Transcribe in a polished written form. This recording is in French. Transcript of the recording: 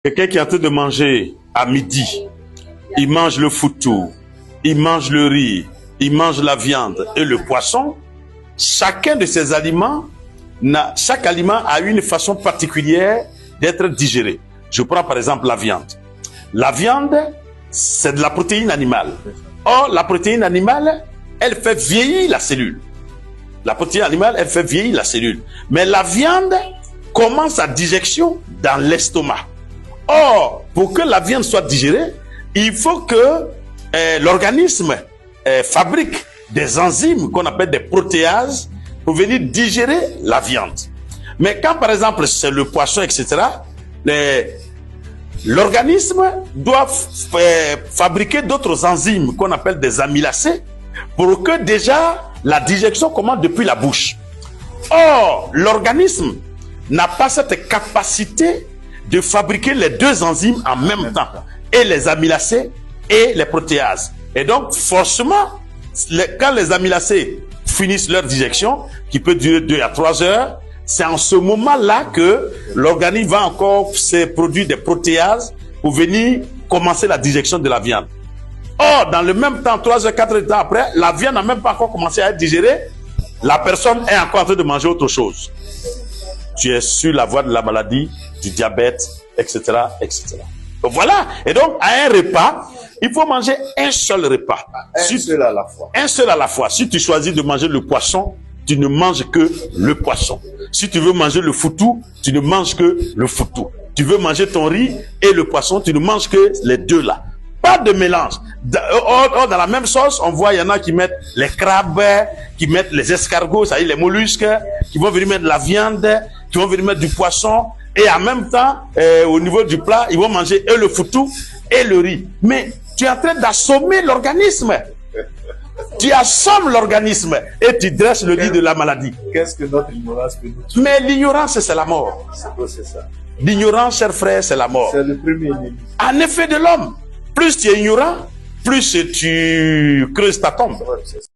Quelqu'un qui est en train de manger à midi, il mange le foutou, il mange le riz, il mange la viande et le poisson. Chacun de ces aliments, chaque aliment a une façon particulière d'être digéré. Je prends par exemple la viande. La viande, c'est de la protéine animale. Or, la protéine animale, elle fait vieillir la cellule. La protéine animale, elle fait vieillir la cellule. Mais la viande commence sa digestion dans l'estomac. Or, pour que la viande soit digérée, il faut que l'organisme fabrique des enzymes qu'on appelle des protéases pour venir digérer la viande. Mais quand par exemple c'est le poisson, etc., l'organisme doit fabriquer d'autres enzymes qu'on appelle des amylacées pour que déjà la digestion commence depuis la bouche. Or, l'organisme n'a pas cette capacité de fabriquer les deux enzymes en même temps, et les amylacées et les protéases. Et donc, forcément, quand les amylacées finissent leur digestion, qui peut durer 2 à 3 heures, c'est en ce moment-là que l'organisme va encore se produire des protéases pour venir commencer la digestion de la viande. Or, dans le même temps, 3 heures, 4 heures de temps après, la viande n'a même pas encore commencé à être digérée, la personne est encore en train de manger autre chose. Tu es sur la voie de la maladie, du diabète, etc., etc. Donc voilà. Et donc, à un repas, il faut manger un seul repas. Un seul à la fois. Un seul à la fois. Si tu choisis de manger le poisson, tu ne manges que le poisson. Si tu veux manger le foutou, tu ne manges que le foutou. Tu veux manger ton riz et le poisson, tu ne manges que les deux là. Pas de mélange. Dans la même sauce, on voit, il y en a qui mettent les crabes, qui mettent les escargots, c'est-à-dire les mollusques, qui vont venir mettre de la viande, qui vont venir mettre du poisson, et en même temps, au niveau du plat, ils vont manger et le foutou et le riz. Mais tu es en train d'assommer l'organisme. Tu assommes l'organisme et tu dresses le lit de la maladie. Qu'est-ce que notre ignorance peut nous tuer? Mais l'ignorance, c'est la mort. C'est ça. L'ignorance, cher frère, c'est la mort. C'est le premier ennemi. En effet de l'homme. Plus tu es ignorant, plus tu creuses ta tombe.